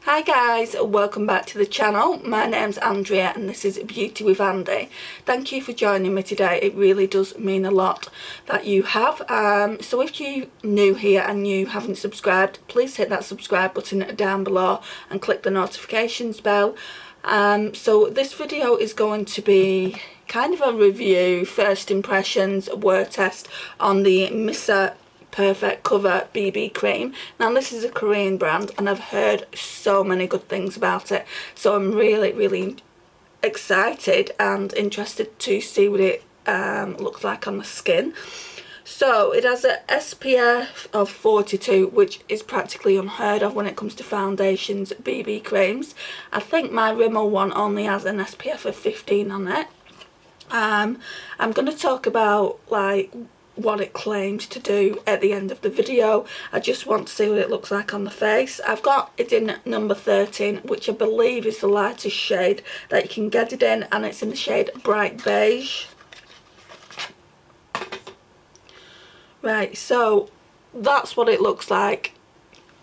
Hi guys, welcome back to the channel. My name's Andrea and this is Beauty with Andy. Thank you for joining me today. It really does mean a lot that you have. So if you're new here and you haven't subscribed, please hit that subscribe button down below and click the notifications bell. So this video is going to be kind of a review, first impressions, word test on the Missa Perfect Cover BB cream. Now this is a Korean brand and I've heard so many good things about it, so I'm really excited and interested to see what it looks like on the skin. So it has a SPF of 42, which is practically unheard of when it comes to foundations, BB creams. I think my Rimmel one only has an SPF of 15 on it. I'm going to talk about like what it claims to do at the end of the video. I just want to see what it looks like on the face. I've got it in number 13, which I believe is the lightest shade that you can get it in, and it's in the shade Bright Beige. Right, so that's what it looks like.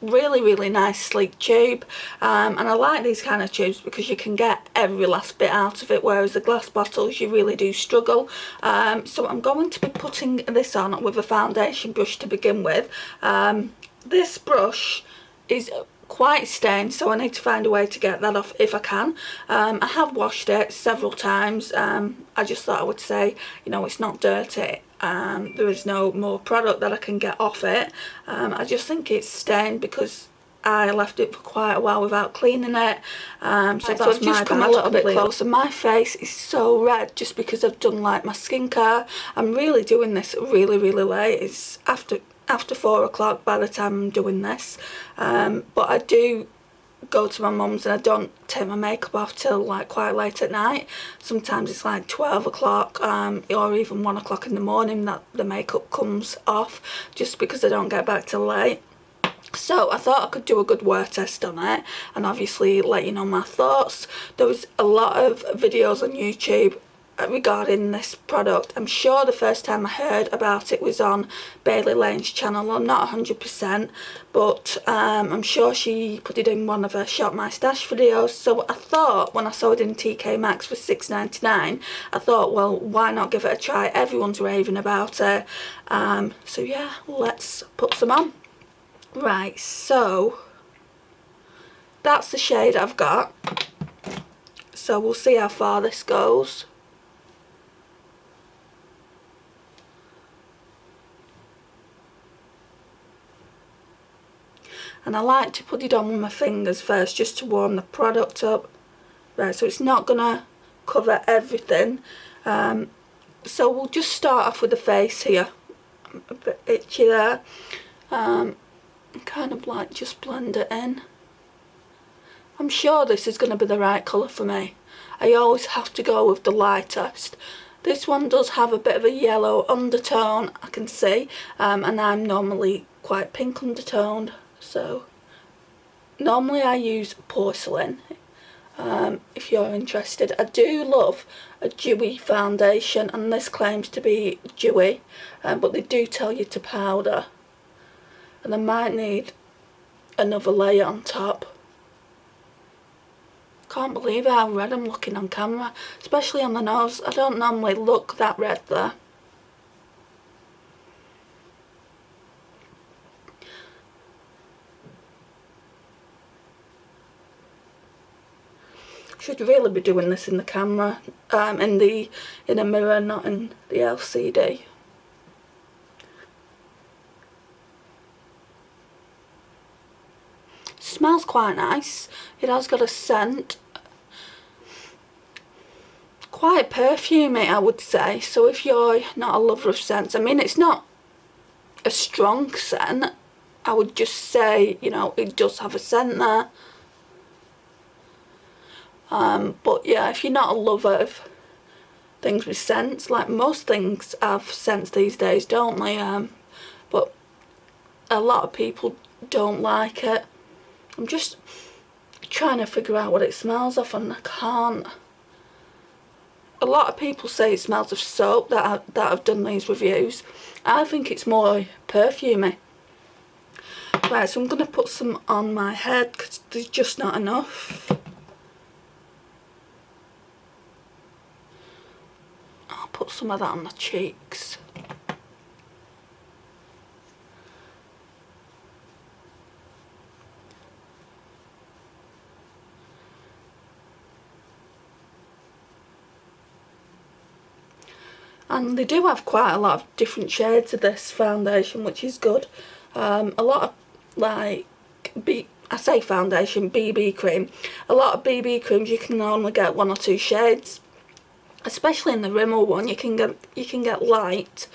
Really nice sleek tube, and I like these kind of tubes because you can get every last bit out of it, whereas the glass bottles you really do struggle. So I'm going to be putting this on with a foundation brush to begin with. This brush is quite stained, so I need to find a way to get that off if I can. I have washed it several times. I just thought I would say, you know, it's not dirty. There is no more product that I can get off it. I just think it's stained because I left it for quite a while without cleaning it. So I've just come a little bit closer. My face is so red just because I've done like my skincare. I'm really doing this really late. It's after 4 o'clock by the time I'm doing this. But I do go to my mum's and I don't take my makeup off till like quite late at night. Sometimes it's like 12 o'clock or even 1 o'clock in the morning that the makeup comes off, just because I don't get back till late. So I thought I could do a good word test on it and obviously let you know my thoughts. There was a lot of videos on YouTube regarding this product. I'm sure the first time I heard about it was on Bailey Lane's channel. I'm not 100%, but I'm sure she put it in one of her Shop My Stash videos. So I thought when I saw it in TK Maxx for $6.99, I thought, well, why not give it a try? Everyone's raving about it. So yeah, let's put some on. Right, so that's the shade I've got. So we'll see how far this goes. And I like to put it on with my fingers first just to warm the product up. Right, so it's not gonna cover everything. So we'll just start off with the face here. I'm a bit itchy there. Kind of like just blend it in. I'm sure this is gonna be the right colour for me. I always have to go with the lightest. This one does have a bit of a yellow undertone, I can see, and I'm normally quite pink undertoned. So normally I use porcelain, if you're interested. I do love a dewy foundation, and this claims to be dewy, but they do tell you to powder, and I might need another layer on top. Can't believe how red I'm looking on camera, especially on the nose. I don't normally look that red there. Should really be doing this in the camera, in a mirror, not in the LCD. Smells quite nice. It has got a scent, quite perfumey, I would say. So if you're not a lover of scents, I mean, it's not a strong scent. I would just say, you know, it does have a scent there. But yeah, if you're not a lover of things with scents, like most things have scents these days, don't they? But a lot of people don't like it. I'm just trying to figure out what it smells of and I can't. A lot of people say it smells of soap that have done these reviews. I think it's more perfumey. Right, so I'm going to put some on my head because there's just not enough. I'll put some of that on the cheeks. And they do have quite a lot of different shades of this foundation, which is good. A lot of, like, I say foundation, BB cream. A lot of BB creams you can only get 1 or 2 shades. Especially in the Rimmel one, you can get light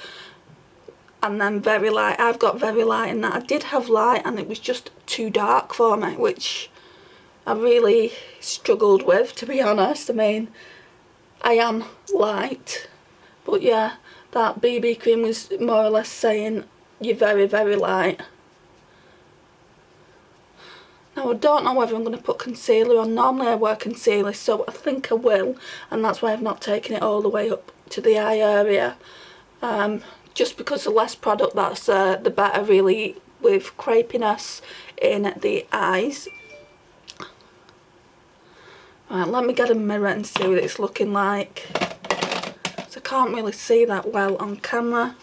and then very light. I've got very light in that. I did have light and it was just too dark for me, which I really struggled with, to be honest. I mean, I am light. But yeah, that BB cream was more or less saying you're very, very light. Now I don't know whether I'm going to put concealer on. Normally I wear concealer, so I think I will. And that's why I've not taken it all the way up to the eye area. Just because the less product that's the better, really, with crepiness in the eyes. Right, let me get a mirror and see what it's looking like. I can't really see that well on camera.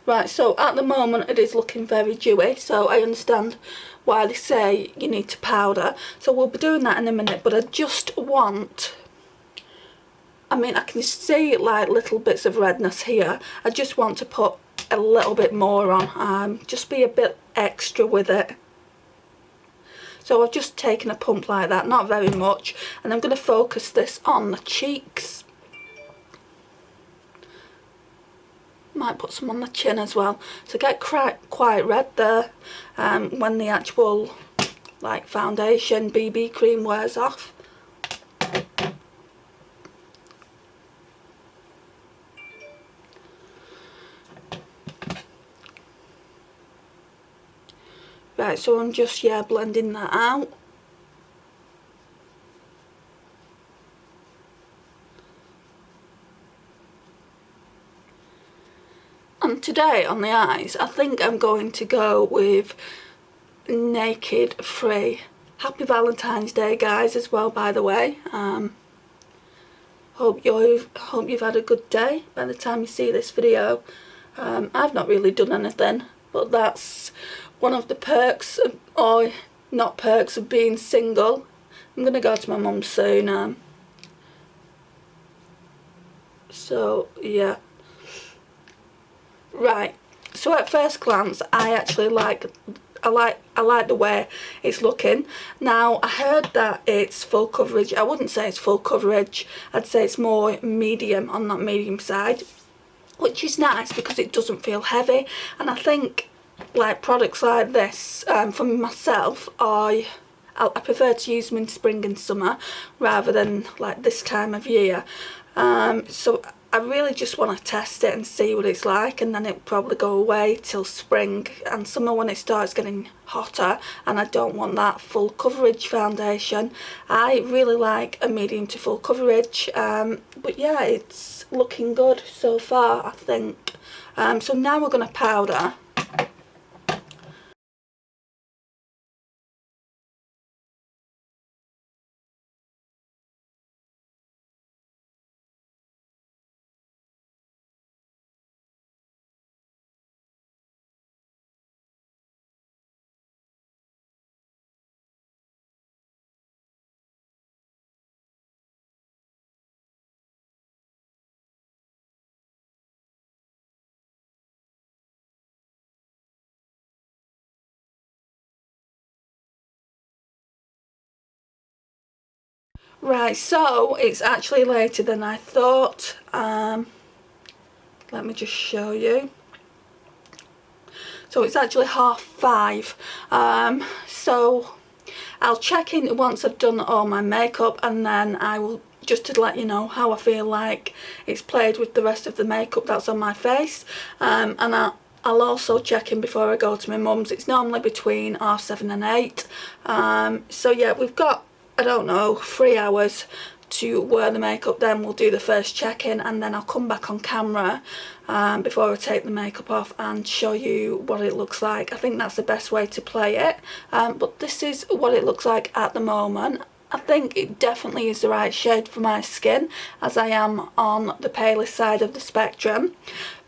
Right, so at the moment it is looking very dewy, so I understand why they say you need to powder. So we'll be doing that in a minute, but I just want, I mean, I can see like little bits of redness here. I just want to put a little bit more on, just be a bit extra with it. So I've just taken a pump like that, not very much, and I'm going to focus this on the cheeks. Might put some on the chin as well, to get quite red there when the actual like foundation BB cream wears off. Right, so I'm just, yeah, blending that out. And today on the eyes, I think I'm going to go with Naked Free. Happy Valentine's Day, guys, as well, by the way. Hope you've had a good day by the time you see this video. I've not really done anything, but that's one of the perks, or not perks, of being single. I'm going to go to my mum's soon. So, yeah. Right, so at first glance, I actually like the way it's looking. Now, I heard that it's full coverage. I wouldn't say it's full coverage. I'd say it's more medium, on that medium side, which is nice because it doesn't feel heavy. And I think, like, products like this, for myself, I prefer to use them in spring and summer rather than, like, this time of year. So I really just want to test it and see what it's like, and then it'll probably go away till spring and summer when it starts getting hotter, and I don't want that full coverage foundation. I really like a medium to full coverage, but yeah, it's looking good so far, I think. So now we're going to powder. Right, so it's actually later than I thought. Let me just show you. So it's actually 5:30. So I'll check in once I've done all my makeup, and then I will, just to let you know how I feel like it's played with the rest of the makeup that's on my face. And I'll also check in before I go to my mum's. It's normally between 7:30 and 8. So yeah, we've got I don't know, 3 hours to wear the makeup. Then we'll do the first check-in, and then I'll come back on camera before I take the makeup off and show you what it looks like. I think that's the best way to play it, but this is what it looks like at the moment. I think it definitely is the right shade for my skin, as I am on the palest side of the spectrum.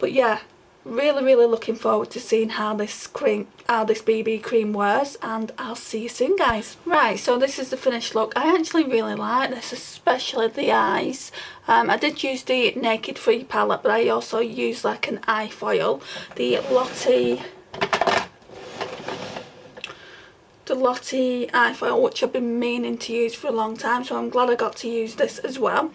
But yeah, really looking forward to seeing how this BB cream wears, and I'll see you soon, guys. Right, so this is the finished look. I actually really like this, especially the eyes. I did use the Naked Free palette, but I also used like an eye foil, the Lottie eye foil, which I've been meaning to use for a long time, so I'm glad I got to use this as well.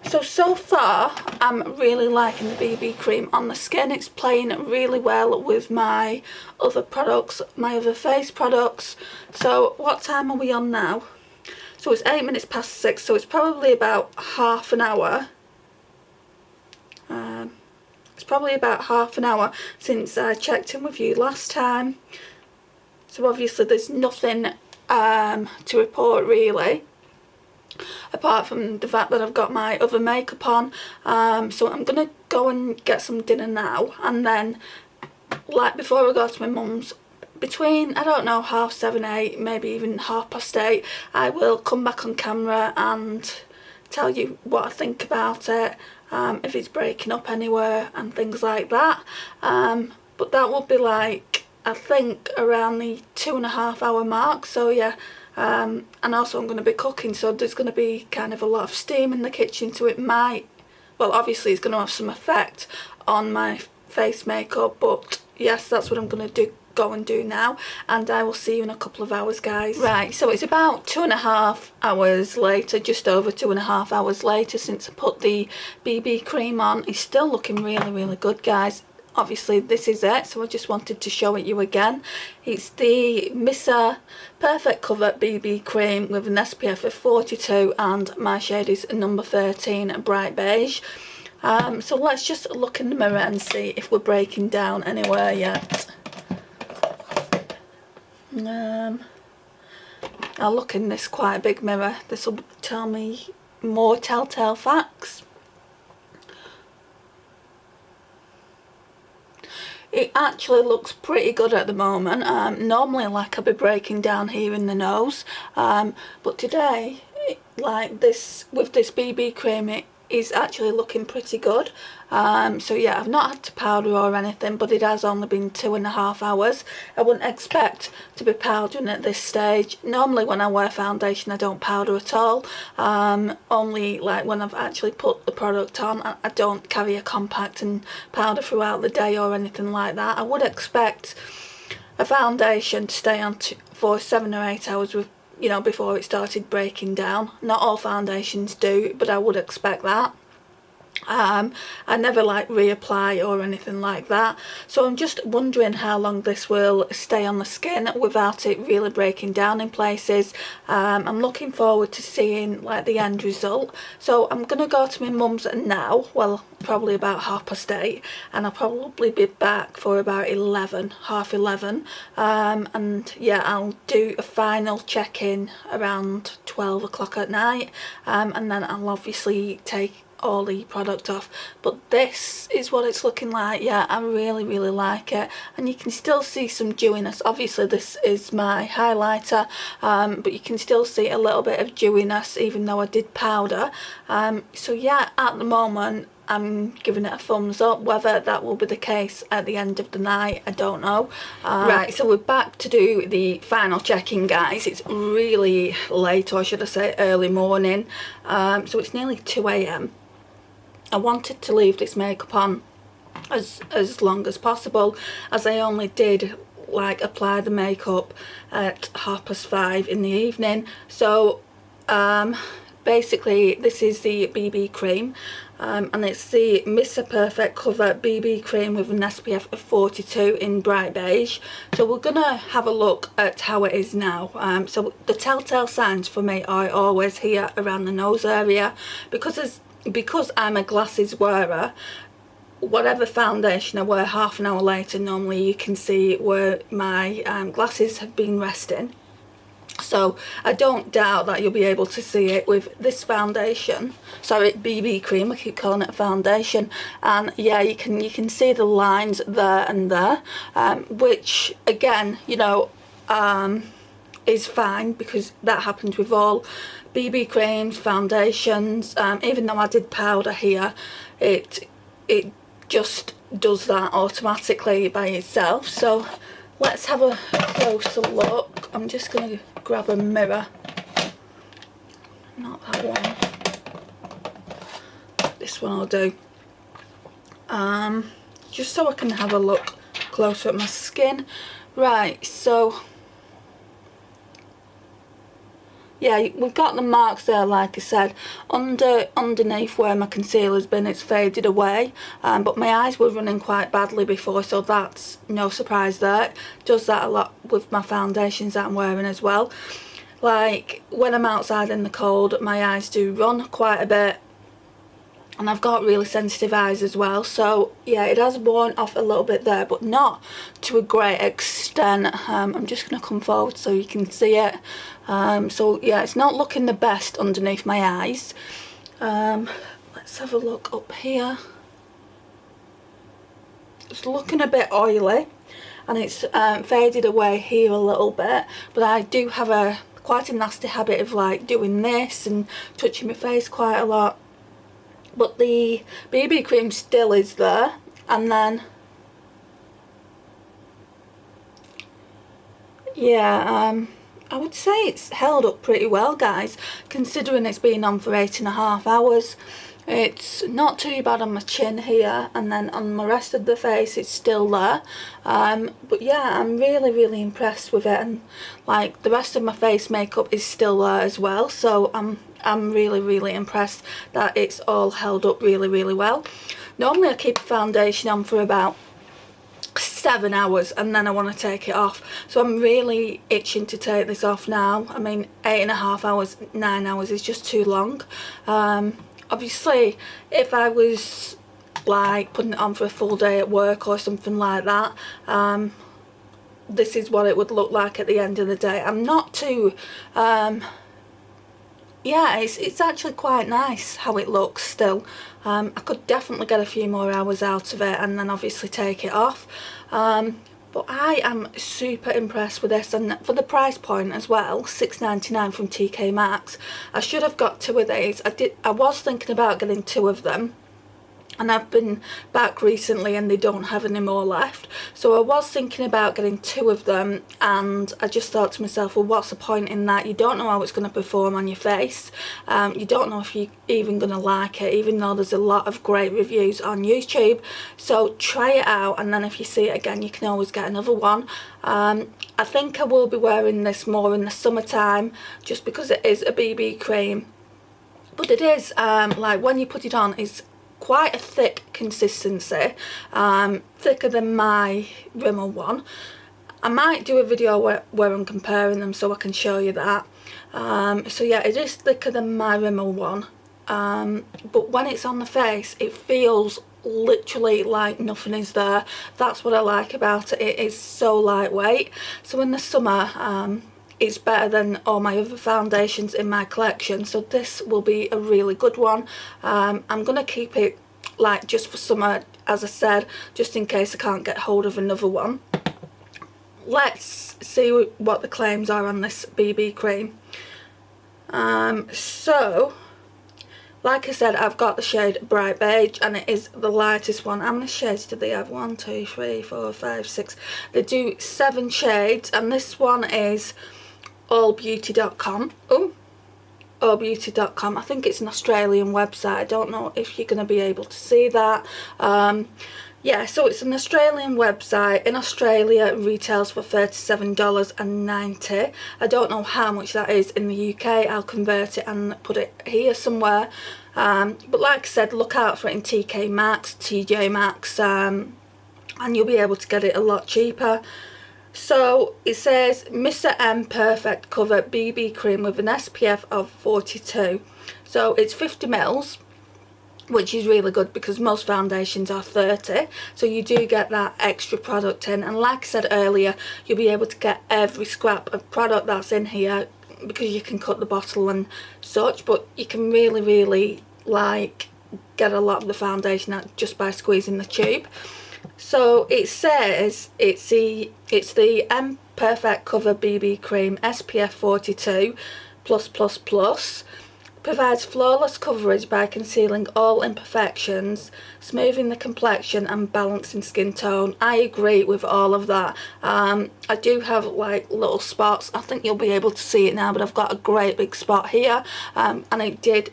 So far I'm really liking the BB cream on the skin. It's playing really well with my other products, my other face products. So what time are we on now? So it's 8 minutes past 6, so it's probably about half an hour. It's probably about half an hour since I checked in with you last time. So obviously there's nothing to report really, apart from the fact that I've got my other makeup on. So I'm going to go and get some dinner now, and then like before I go to my mum's, between, I don't know, 7:30, 8, maybe even 8:30, I will come back on camera and tell you what I think about it, if it's breaking up anywhere and things like that. But that will be like, I think, around the 2.5 hour mark. So yeah, and also I'm going to be cooking, so there's going to be kind of a lot of steam in the kitchen, so it might, well obviously it's going to have some effect on my face makeup, but yes, that's what I'm going to go and do now, and I will see you in a couple of hours, guys. Right, so it's about 2.5 hours later, just over 2.5 hours later since I put the BB cream on. It's still looking really good, guys. Obviously this is it, so I just wanted to show it you again. It's the Missa Perfect Cover BB cream with an SPF of 42, and my shade is number 13, Bright Beige. So let's just look in the mirror and see if we're breaking down anywhere yet. I'll look in this quite big mirror. This will tell me more telltale facts. It actually looks pretty good at the moment. Normally, like, I'll be breaking down here in the nose, but today, like this, with this BB cream, it is actually looking pretty good. So yeah, I've not had to powder or anything, but it has only been 2.5 hours. I wouldn't expect to be powdering at this stage. Normally when I wear foundation I don't powder at all, only like when I've actually put the product on. I don't carry a compact and powder throughout the day or anything like that. I would expect a foundation to stay on for 7 or 8 hours with, you know, before it started breaking down. Not all foundations do, but I would expect that. I never like reapply or anything like that, so I'm just wondering how long this will stay on the skin without it really breaking down in places. I'm looking forward to seeing like the end result. So I'm gonna go to my mum's now, well probably about 8:30, and I'll probably be back for about 11, half 11, and yeah, I'll do a final check-in around 12 o'clock at night, and then I'll obviously take all the product off. But this is what it's looking like. Yeah, I really like it, and you can still see some dewiness. Obviously this is my highlighter, but you can still see a little bit of dewiness even though I did powder. So yeah, at the moment I'm giving it a thumbs up. Whether that will be the case at the end of the night, I don't know. Right, so we're back to do the final check-in, guys. It's really late, or should I say early morning. So it's nearly 2 AM. I wanted to leave this makeup on as long as possible, as I only did like apply the makeup at 5:30 in the evening. So basically this is the BB cream, and it's the Missa Perfect Cover BB cream with an SPF of 42 in Bright Beige. So we're gonna have a look at how it is now. So the telltale signs for me are always here around the nose area, because I'm a glasses wearer. Whatever foundation I wear half an hour later, normally you can see where my glasses have been resting. So I don't doubt that you'll be able to see it with this foundation. Sorry, BB cream, I keep calling it a foundation. And yeah, you can see the lines there and there, which again, you know, is fine, because that happens with all BB creams, foundations. Even though I did powder here, it just does that automatically by itself. So let's have a closer look. I'm just going to grab a mirror. Not that one. This one I'll do. Just so I can have a look closer at my skin. Right, so yeah, we've got the marks there, like I said. Underneath where my concealer's been, it's faded away. But my eyes were running quite badly before, so that's no surprise there. It does that a lot with my foundations that I'm wearing as well. Like, when I'm outside in the cold, my eyes do run quite a bit. And I've got really sensitive eyes as well, so yeah, it has worn off a little bit there, but not to a great extent. I'm just going to come forward so you can see it. So yeah, it's not looking the best underneath my eyes. Let's have a look up here. It's looking a bit oily, and it's faded away here a little bit, but I do have quite a nasty habit of like doing this and touching my face quite a lot. But the BB cream still is there, and then yeah, I would say it's held up pretty well, guys, considering it's been on for 8.5 hours. It's not too bad on my chin here, and then on the rest of the face it's still there. But yeah, I'm really impressed with it, and like the rest of my face makeup is still there as well, so I'm really impressed that it's all held up really well. Normally I keep a foundation on for about 7 hours and then I want to take it off, so I'm really itching to take this off now. I mean, 8.5 hours, 9 hours is just too long. Obviously if I was like putting it on for a full day at work or something like that, this is what it would look like at the end of the day. I'm not too yeah, it's actually quite nice how it looks still. I could definitely get a few more hours out of it and then obviously take it off. But I am super impressed with this, and for the price point as well, £6.99 from TK Maxx. I should have got 2 of these. I was thinking about getting 2 of them, and I've been back recently and they don't have any more left, so I was thinking about getting 2 of them, and I just thought to myself, well, what's the point in that? You don't know how it's going to perform on your face. You don't know if you're even going to like it, even though there's a lot of great reviews on YouTube. So try it out, and then if you see it again, you can always get another one. I think I will be wearing this more in the summertime, just because it is a BB cream. But it is, like, when you put it on, it's quite a thick consistency, thicker than my Rimmel one. I might do a video where I'm comparing them so I can show you that. So yeah, it is thicker than my Rimmel one, but when it's on the face it feels literally like nothing is there. That's what I like about it. It is so lightweight, so in the summer it's better than all my other foundations in my collection, so this will be a really good one. I'm gonna keep it like just for summer, as I said, just in case I can't get hold of another one. Let's see what the claims are on this BB cream. So like I said, I've got the shade Bright Beige, and it is the lightest one. How many shades do they have? 1, 2, 3, 4, 5, 6. They do 7 shades, and this one is allbeauty.com. allbeauty.com. I think it's an Australian website. I don't know if you're going to be able to see that. Yeah, so it's an Australian website. In Australia it retails for $37.90. I don't know how much that is in the UK. I'll convert it and put it here somewhere. But like I said, look out for it in TK Maxx, TJ Maxx, and you'll be able to get it a lot cheaper. So it says Missa M Perfect Cover BB Cream with an SPF of 42. So it's 50 mils. which is really good because most foundations are 30, so you do get that extra product in. And like I said earlier, you'll be able to get every scrap of product that's in here because you can cut the bottle and such, but you can really like get a lot of the foundation out just by squeezing the tube. So it says it's the M Perfect Cover BB Cream SPF 42 +++. Provides flawless coverage by concealing all imperfections, smoothing the complexion and balancing skin tone. I agree with all of that. I do have like little spots. I think you'll be able to see it now, but I've got a great big spot here, and it did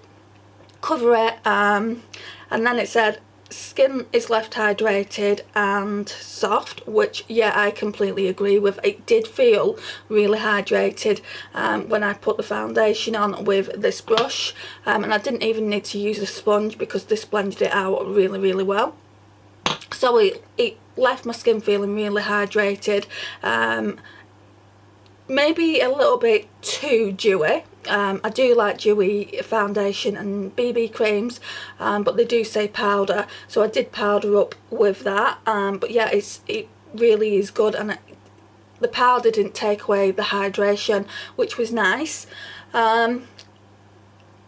cover it. And then it said skin is left hydrated and soft, which yeah, I completely agree with. It did feel really hydrated when I put the foundation on with this brush, and I didn't even need to use a sponge because this blended it out really well. So it left my skin feeling really hydrated, maybe a little bit too dewy. I do like dewy foundation and BB creams, but they do say powder, so I did powder up with that. But yeah, it really is good, and the powder didn't take away the hydration, which was nice.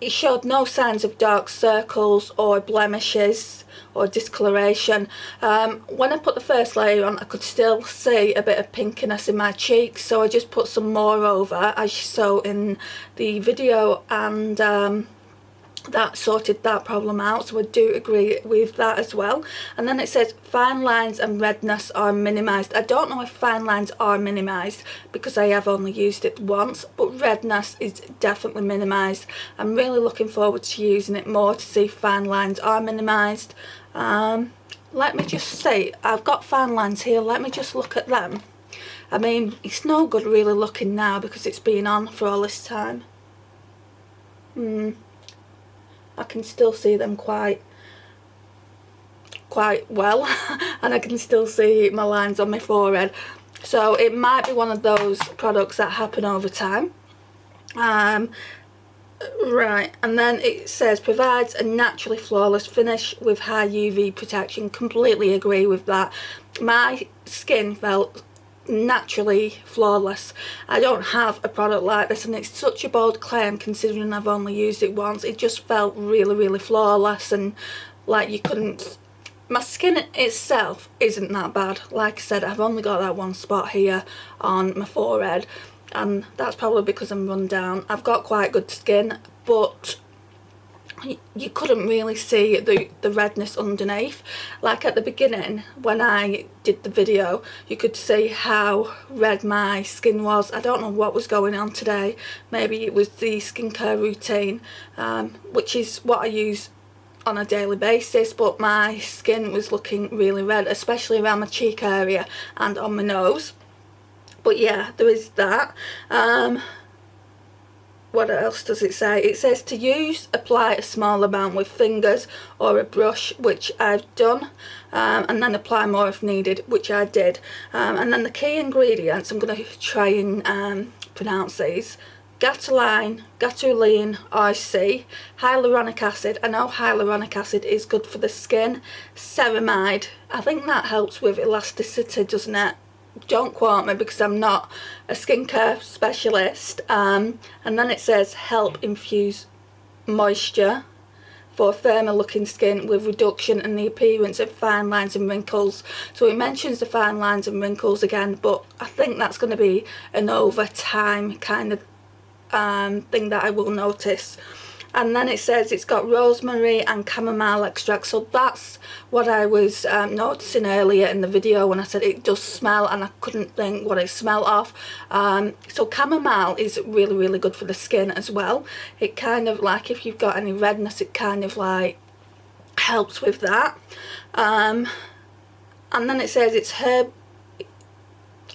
It showed no signs of dark circles or blemishes or discoloration. When I put the first layer on, I could still see a bit of pinkiness in my cheeks, so I just put some more over, as you saw in the video, and that sorted that problem out, so I do agree with that as well. And then it says fine lines and redness are minimised. I don't know if fine lines are minimised because I have only used it once, but redness is definitely minimised. I'm really looking forward to using it more to see if fine lines are minimised. Let me just see, I've got fine lines here, let me just look at them. I mean, it's no good really looking now because it's been on for all this time. I can still see them quite well and I can still see my lines on my forehead, so it might be one of those products that happen over time. Right, and then it says provides a naturally flawless finish with high UV protection. Completely agree with that. My skin felt naturally flawless. I don't have a product like this, and it's such a bold claim considering I've only used it once. It just felt really flawless, and like you couldn't, my skin itself isn't that bad. Like I said, I've only got that one spot here on my forehead, and that's probably because I'm run down. I've got quite good skin, but you couldn't really see the redness underneath. Like at the beginning when I did the video, you could see how red my skin was. I don't know what was going on today. Maybe it was the skincare routine, which is what I use on a daily basis, but my skin was looking really red, especially around my cheek area and on my nose. But yeah, there is that. What else does it say? It says to use, apply a small amount with fingers or a brush, which I've done, and then apply more if needed, which I did. And then the key ingredients, I'm going to try and pronounce these. Gatoline, Gatoline IC, hyaluronic acid. I know hyaluronic acid is good for the skin. Ceramide, I think that helps with elasticity, doesn't it? Don't quote me because I'm not a skincare specialist. And then it says help infuse moisture for firmer looking skin with reduction in the appearance of fine lines and wrinkles. So it mentions the fine lines and wrinkles again, but I think that's going to be an over time kind of thing that I will notice. And then it says it's got rosemary and chamomile extract, so that's what I was noticing earlier in the video when I said it does smell, and I couldn't think what it smelled of. So chamomile is really good for the skin as well. It kind of like, if you've got any redness, it kind of like helps with that. And then it says it's herb.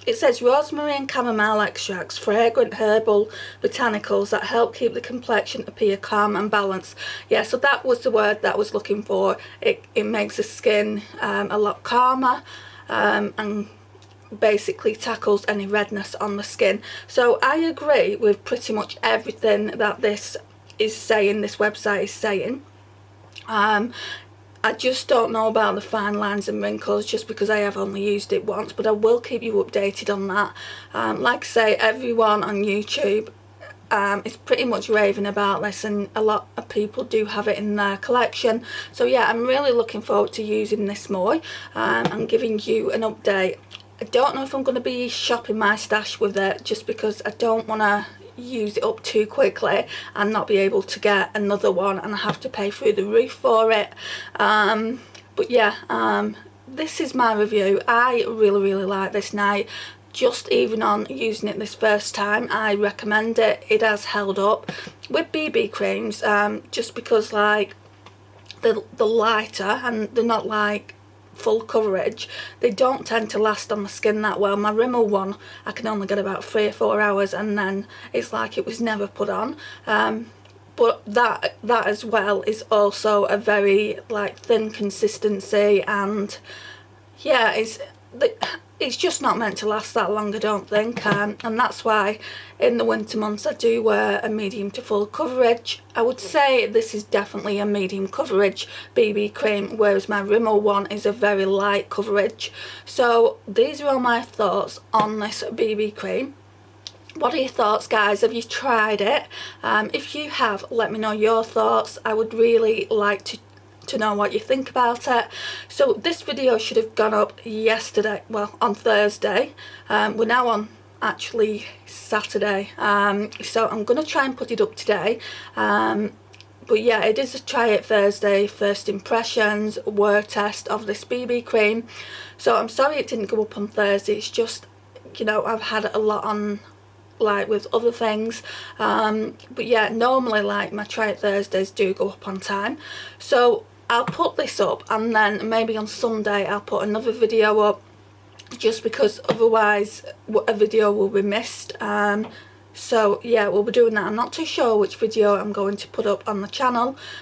It says rosemary and chamomile extracts, fragrant herbal botanicals that help keep the complexion appear calm and balanced. Yeah, so that was the word that I was looking for. It makes the skin a lot calmer, and basically tackles any redness on the skin. So I agree with pretty much everything that this is saying, this website is saying. I just don't know about the fine lines and wrinkles just because I have only used it once, but I will keep you updated on that. Like I say, everyone on YouTube is pretty much raving about this, and a lot of people do have it in their collection. So yeah, I'm really looking forward to using this more and giving you an update. I don't know if I'm going to be shopping my stash with it, just because I don't want to use it up too quickly and not be able to get another one and I have to pay through the roof for it. But yeah, this is my review. I really like this night. Just even on using it this first time, I recommend it. It has held up with BB creams, just because like the lighter, and they're not like full coverage, they don't tend to last on the skin that well. My Rimmel one, I can only get about 3 or 4 hours and then it's like it was never put on. But that as well is also a very like thin consistency, and yeah, it's just not meant to last that long, I don't think, and that's why in the winter months I do wear a medium to full coverage. I would say this is definitely a medium coverage BB cream, whereas my Rimmel one is a very light coverage. So these are all my thoughts on this BB cream. What are your thoughts, guys? Have you tried it? If you have, let me know your thoughts. I would really like to know what you think about it. So this video should have gone up yesterday, well, on Thursday. We're now on actually Saturday, so I'm gonna try and put it up today. But yeah, it is a try it Thursday, first impressions, wear test of this BB cream. So I'm sorry it didn't go up on Thursday. It's just, you know, I've had a lot on like with other things, but yeah, normally like my try it Thursdays do go up on time. So I'll put this up and then maybe on Sunday I'll put another video up, just because otherwise a video will be missed. So yeah, we'll be doing that. I'm not too sure which video I'm going to put up on the channel,